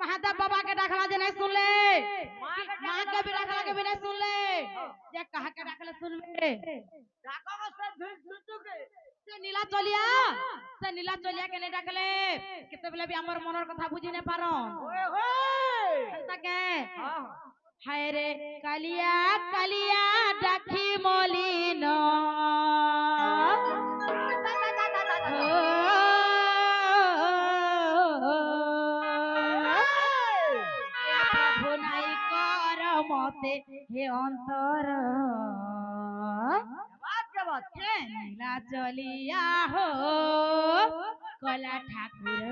महादेव बाबा के डाकला जे नहीं सुनले मां के भी डाकला के भी नहीं सुनले जे कहा के डाकले सुनबे डाको को सब धुर धुर के से नीला चलिया के नहीं डाकले केते बेले भी हमर मनर कथा बुझी नहीं पारो ओए होए हंता के हां हाय रे कालिया कालिया डाकी मलिन प्रभु नाई कर मते हे अंतर बात हे नीला चलिया हो कला ठाकुर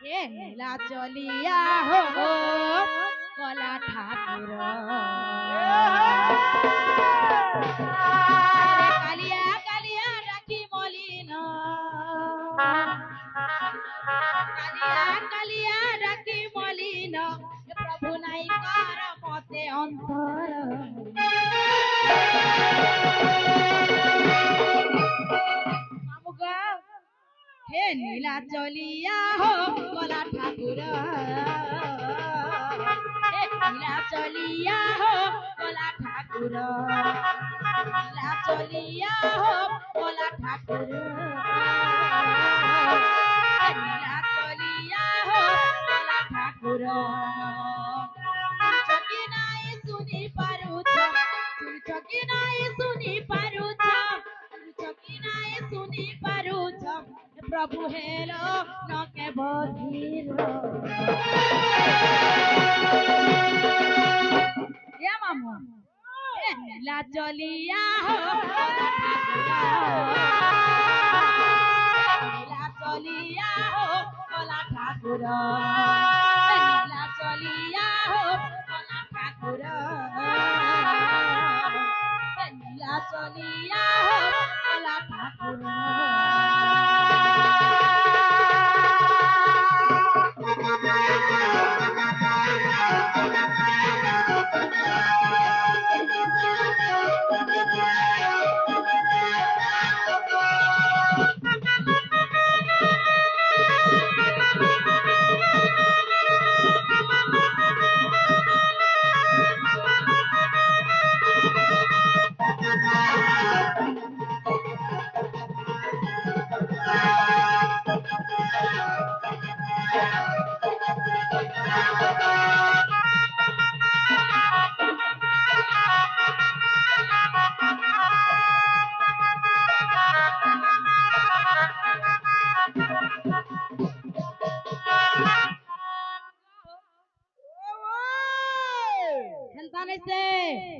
हे नीला चलिया हो कला ठाकुर कालिया कालिया राखी मलिन कालिया कालिया राखी मलिन प्रभु नाई कर मते अंतर हे नीला चलिया हो कला ठाकुर हे नीला चलिया हो कला ठाकुर नीला चलिया हो कला ठाकुर नीला चलिया हो कला ठाकुर छकी नाई सुनी पारुछ छकी नाई सुनी पारुछ छकी नाई सुनी पारुछ प्रभु हेलो न के बधीर या मामू नीला चलिया हो नीला चलिया हो कला ठाकुर नीला चलिया हो कला ठाकुर नीला चलिया हो कला ठाकुर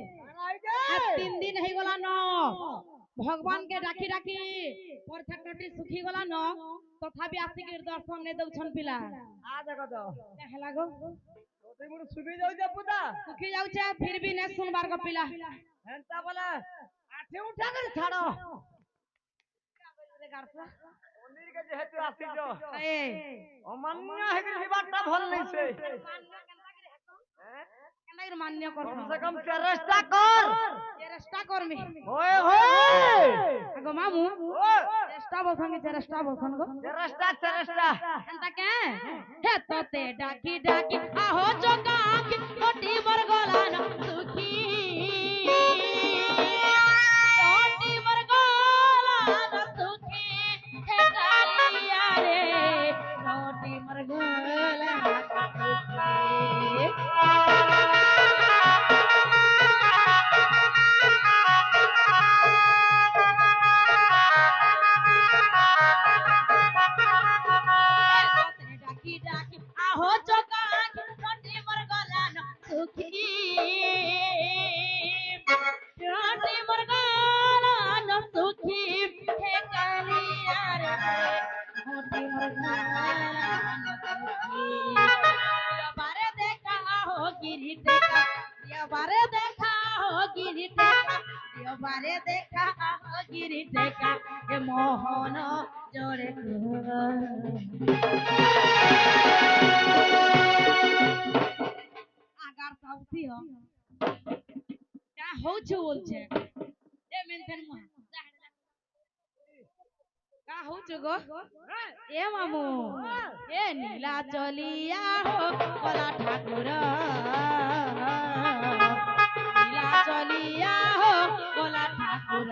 तीन दिन है गला न भगवान के डाकी डाकी परछकटी सुखी गला न तथापि आसी के दर्शन ने दउछन पिला आ देखो तो हेला गो तोते मुड़ सुबी जाउ जे पुता सुखी जाउ छे फिर भी ने सुनबार को पिला हेंता बोला आठे उठा कर छाड़ो मंदिर के जेहेतु आसी जो ए अमान्य है कि बातटा भल नहीं से केना मान्य कर कम से कम चेष्टा कर मी ओए होए आगो मामू चेष्टा बसन के चेष्टा बसन गो चेष्टा एंता के हे तोते डाकी डाकी आहो चोका की कोटी बर गलान सुखी कोटी बर गलान सुखी हे कालिया रे कोटी बर गलान सुखी डाकी डाकी आहो चोका कोटी बर गलान सुखी कोटी बर गलान सुखी हे कालिया रे कोटी बर गलान सुखी यो बारे देखा हो गिरी टेका यो बारे देखा हो गिरी टेका यो बारे देखा हो गिरी टेका ए मोहन जोड़े आगार साउथी हो क्या होछु बोलछे ए मेनथेन मुहा का होछु गो এ মামু এ নীলা চলিয়া হো কলা ঠাকুর নীলা চলিয়া হো কলা ঠাকুর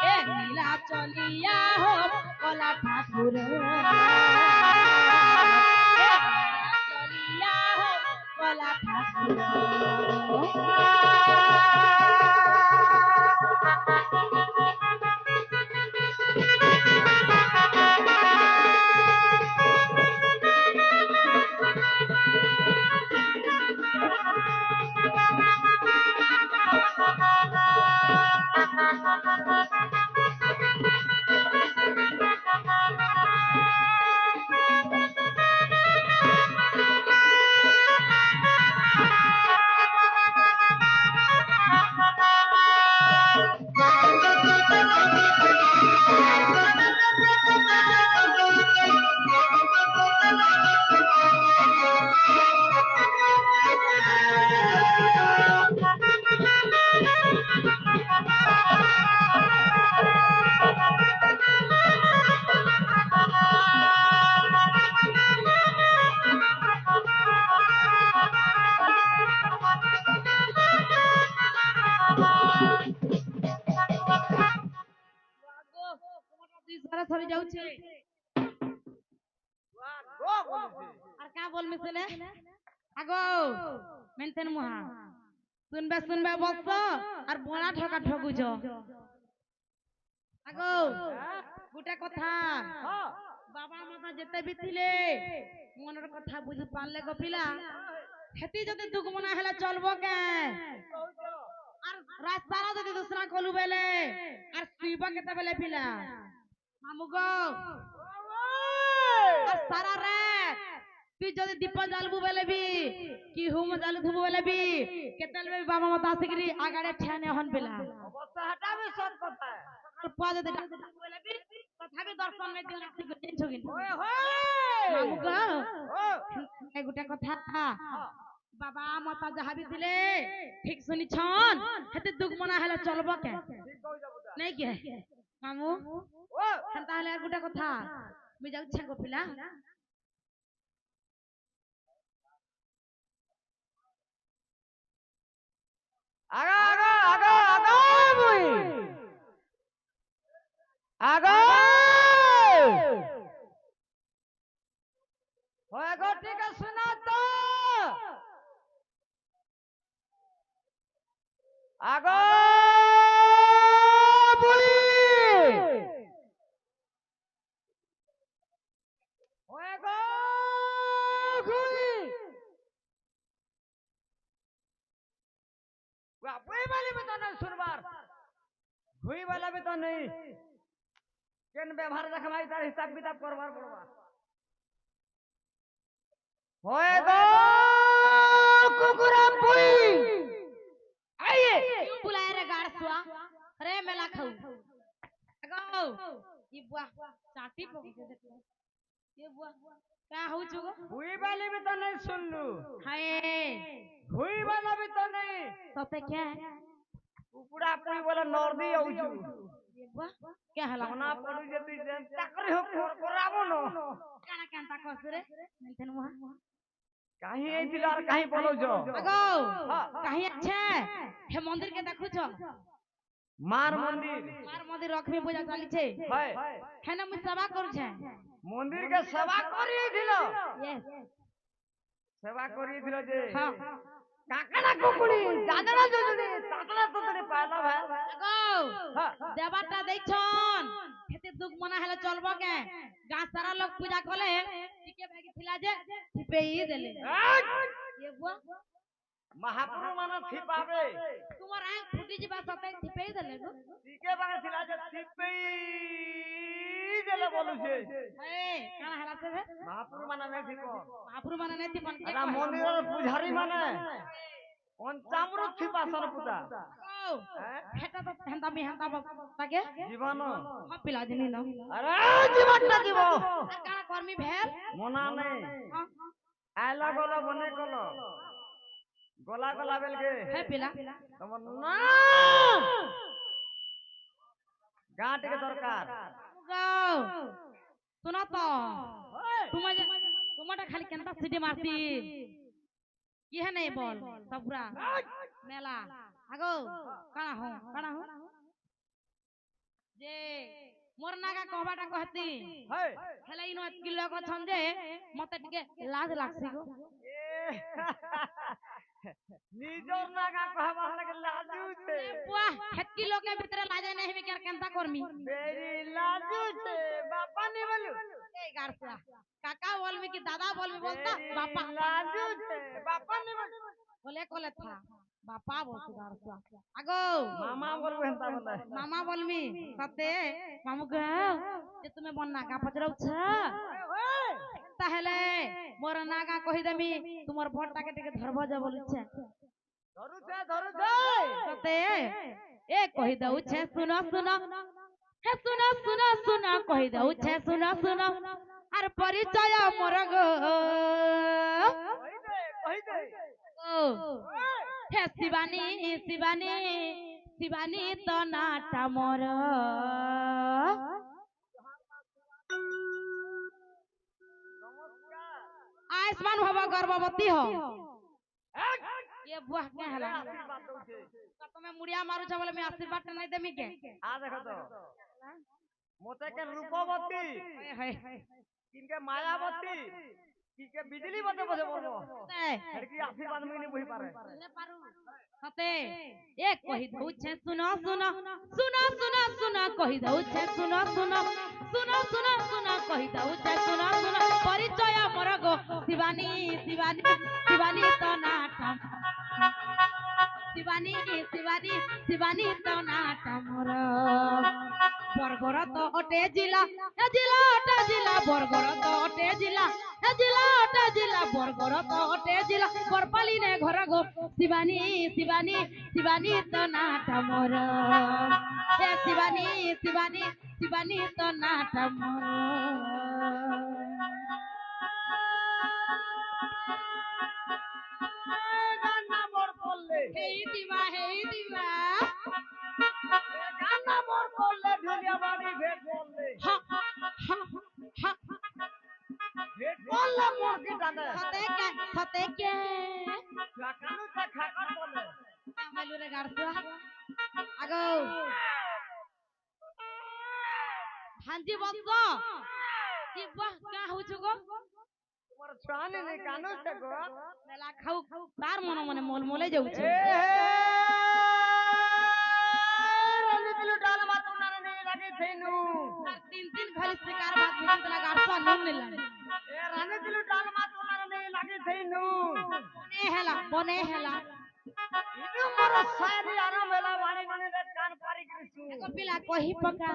এ নীলা চলিয়া হো কলা ঠাকুর এ নীলা চলিয়া হো কলা ঠাকুর সরে যাচ্ছে আর কা বল মিছিলে আগো মেনতেন মুহা শুনবে শুনবে বস আর বড়া ঠকা ঠকুছ আগো গোটা কথা বাবা মাতা যেতে বি ଥିଲେ মনের কথা বুঝি পারলে গো পিলা হেতি যদি দুঃখ মনা হেলা চলবো কে আর রাস্তারা যদি দুসরা কলু বেলে আর সুইবা কেতে বেলে পিলা মামু গো আর সারা রে তুই যদি দীপ জ্বালবু বেলে বি কি হুম জ্বালু থুবু বেলে বি কেতেল বে বাবা মাতা আসিকি আগাড়ে ঠেনে হন পিলা অবস্থা হাঁটাবে সব কথা সকাল পা যদি বেলে বি তথাপি দর্শন নাই দিন আসি গেছো কিন্তু ওই হয় মামু গো ও এই গোটা কথা বাবা মাতা যাহা বি ଥିଲେ ঠিক শুনিছন হেতে দুঃখ মনা হেলে চলবো কে ঠিক কই যাব তা নাই কে মামু ও তাহলে আর গোটা কথা আমি যাচ্ছি গো পিলা আগা আগা আগা আগা মুই আগা হয় গো ঠিক আছে শোনা তো আগা মুই হয় গো গুই गुई वाले में तो नहीं सुनबार गुई वाला में तो नहीं केन व्यवहार रखवाई तार हिसाब किताब करवार पड़वार होए गो कुकुराम बुई आइए क्यों बुलाए रे गाड़सुआ अरे मेला खाऊ अगो ये बुआ चाटी पक ये बुआ का हो चुगो गुई वाले में तो नहीं सुन लू हाय गुई वाला भी तो नहीं तो पे क्या है कुकुरा पुई वाला नॉर्दी आउजू ये बुआ क्या हला होना पड़ू जे तू चाकरी हो कराबो न काना कांता कसरे मेंथन वहा काहे आइथिल और काहे बोलो जो अगो काहे अच्छे हे मंदिर के देखु छ मार मंदिर लक्ष्मी पूजा चली छे है हेने मु सेवा करू छे मंदिर के सेवा करी दिलो यस सेवा करी दिलो जे हां काकड़ा कुकुड़ी दादरा जोजड़ी तातला ततड़ी पाला भाई अगो देवता देखछन हेते दुख मना हेले चलबो के गां सारा लोग पूजा कले टिके भागी थिला जे थिपेई देले ये बुआ महापुरु माने थिपावे तुमर आंख फुटी जिबा सते थिपेई देले गो टिके भागे थिला जे थिपई देले बोलु छे ए काना हला से महापुरु माने नहीं थिको महापुरु माने नहीं थिपन के अरा मंदिर पुजारी माने पंचामृत थिपासन पूजा ओ हेटा तो हेंता मी हेंता ताके जीवन हम पिला दिनी न अरे जीवन ना जीवो काना कर्मी भेल मना नहीं आला गला बने कलो गला गला बेल के है पिला तमन ना गांठ के दरकार गो सुनो तो तुम्हारे खाली केंता सीटी मारती ये है नहीं बोल सबरा मेला आगो कणा हो जे मोर नागा कहबाटा कहती हेले इनो एतकी लोग छन जे मते टिके लाज लागसी गो নিজর নাগা কহবা লাগে লাজু ছে बुआ हेतकी लोग के भीतर लाजे नहीं भी केर केंता करमी বেরি লাজু ছে বাপা নি বলু ए गारसा काका बोलबी कि दादा बोलबी बोलता बापा লাজু ছে বাপা নি বলু बोले कोले था बापा बोलती गारसा आगो মামা বলবো হেনতা বলে मामा बोलमी सते मामू गो जे तुम्हें बन नागा पचरौ छ ताहेले मोर नागा कहि देमी तुमर भोटा के टिके धरबो जे बोलु छ ধরু দে सते ए कहि दउ छ सुनो सुनो हे सुनो सुनो सुनो कहि दउ छ सुनो सुनो आर परिचय मोर गो কই দে ओ हे शिवानी शिवानी शिवानी तो नाटा मोर आयुष्मान भव गर्भवती हो ये बुआ के हला तो तुम्हें मुड़िया मारू छ बोले मैं आशीर्वाद नहीं देमी के आ देखो तो मोते के रूपवती हाय किनके मायावती किनके बिजली बते बसे बोलबो लड़की आशीर्वाद में नहीं बुझी पारे सते एक कहि दउ छ सुनो सुनो सुनो सुनो सुनो कहि दउ छ सुनो सुनो सुनो सुनो सुनो कहि दउ छ सुनो सुनो परिचय मोर गो शिवानी शिवानी शिवानी तो नाटम शिवानी शिवानी शिवानी तो नाटम मोर बरगड़ तो अटे जिला ए जिला अटे जिला बरगड़ तो अटे जिला ए जिला अटे जिला बरगड़ तो अटे जिला बरपाली ने घर गो शिवानी शिवानी शिवानी तो नाटा मोर हे शिवानी शिवानी शिवानी तो नाटा मोर गाना मोर बोलले हे दिवा गाना मोर बोलले ढोलिया बाड़ी भेट बोलले हा हा हा भेट बोलले मोर की जाने सते के काकानु से खाकर बोले मेलू रे गारसुआ आगो हांजी बंसो की वाह क्या हो छगो तुम्हार छाने ने कानु से गो मेला खाऊ तार मन मने मोल मोले जाऊ छे रंजितलु डाल बात उनारे नहीं लगी थेनु तार तीन खाली शिकार बात में तला गारसुआ नून नहीं लागे ए रंजितलु डाल बात उनारे नहीं लगी थेनु बने हेला इनु मोर सारी आराम वेला वाणी गने दे कान पारी कृष्ण एको पिला कही पका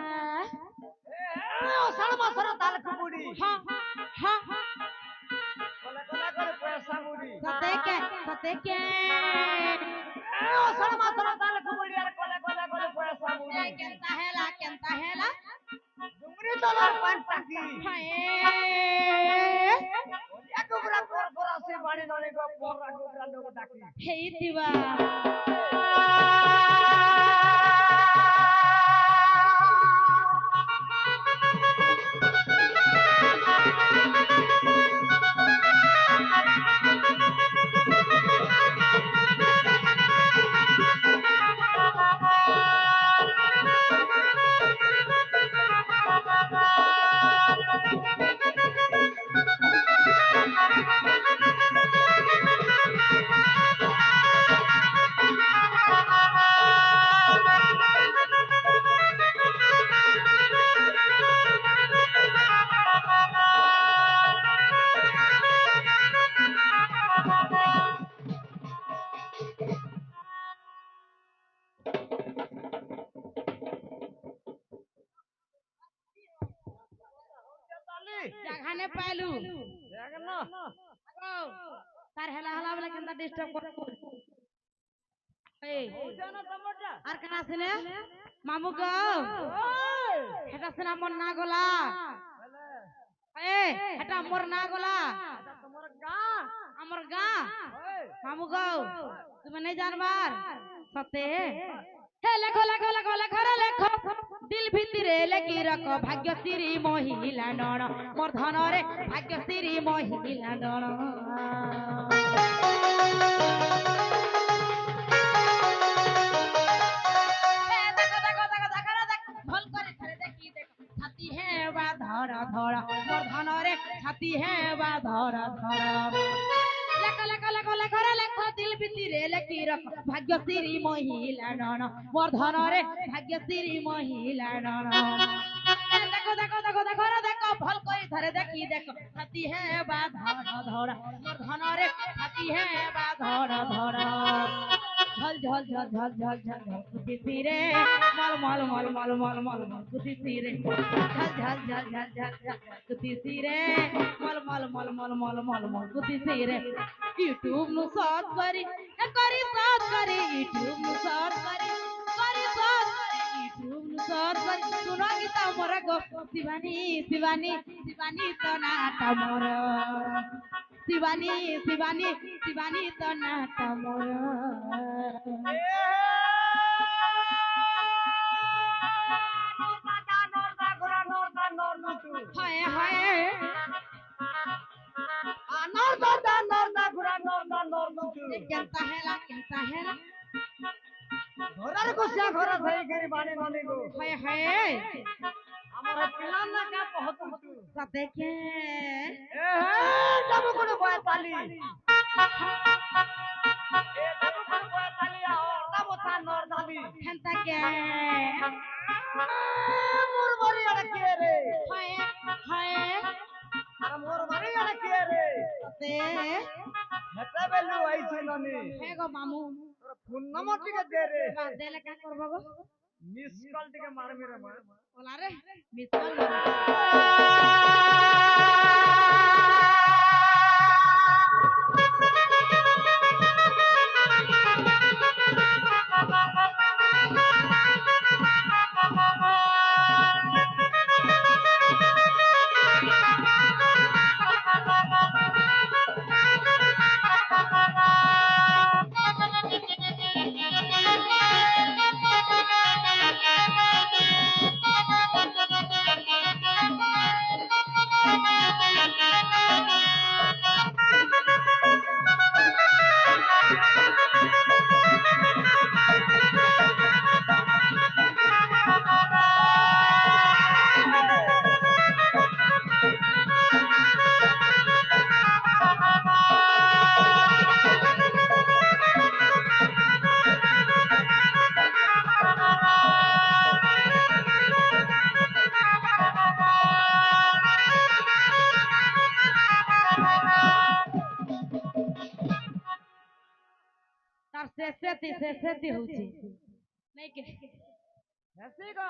ए ओ सलमा सर ताल कुबुड़ी हा हा कोला कोला कर पैसा बुड़ी सते के ए ओ सलमा सर ताल कुबुड़ी यार कोला कोला कर पैसा बुड़ी केंता हेला डुंगरी तलर पान टाकी हाय ओलिया गोबरा कोरा से वाणी गने को पोरा गोबरा लोग डाकी हे दिवा जगह ने पालू देखना तार हेला हला वाला केंता डिस्टर्ब कर ए जाना टमाटर আর কেন আসলে মামু গো এটা শোনা মন না গলা এ এটা মোর না গলা তোমার গাঁ আমার গা মামু গো তুমি নাই জানবার সতে হে লেখো লেখো লেখো লেখো রে লেখো দিল ভিতরে লেখি রাখো ভাগ্যশ্রী মহিলা নন মোর ধনরে ভাগ্যশ্রী মহিলা নন ভাল করে ধরে দেখি দেখো ছাতি হে বা ধরা ধরা মোর ধনরে ছাতি হে বা ধরা ধরা লেখো লেখো লেখো লেখো রে লেখো দিল ভিতরে লেখি রাখো ভাগ্যশ্রী মহিলা নন মোর ধনরে ভাগ্যশ্রী মহিলা নন দেখো দেখো দেখো দেখো রে দেখো ভাল করে ধরে দেখি দেখো ছাতি হে বা ধরা ধরা মোর ধনরে ছাতি হে বা ধরা ধরা ঝল ঝল ঝল ঝল ঝল ঝল ঝল কুতিছি রে মল মল মল মল মল মল মল কুতিছি রে ঝল ঝল ঝল ঝল ঝল ঝল কুতিছি রে মল মল মল মল মল মল মল কুতিছি রে ইউটিউব नु सर्च करी सर्च करी यूट्यूब नु सर्च करी सर्च करी यूट्यूब नु सर्च करी सुनो गीता मोर गो शिवानी शिवानी शिवानी तो नाटा मोर शिवानी शिवानी शिवानी तो नाटा मोर हाय हाय केंता हेला ঘরার কোসা ঘরা ধই গরি বানে ননি গো हाय हाय আমার পিলান না কা বহুত তু साथे के এ হে যাব কোন বয় তালি এ যাব কোন বয় তালি আ যাব তা নর দাবি केंता के মোর বাড়ি আড়া কে রে हाय हाय আর মোর বাড়ি আড়া কে রে साथे হেতে বেলু আইছি ননি हे गो मामू তোর ফোন নম্বর টিকে দে রে देले का करबो गो মিস কল টিকে মারবি রে মা ओला रे मिस कॉल तार से होची नहीं के হেসি গো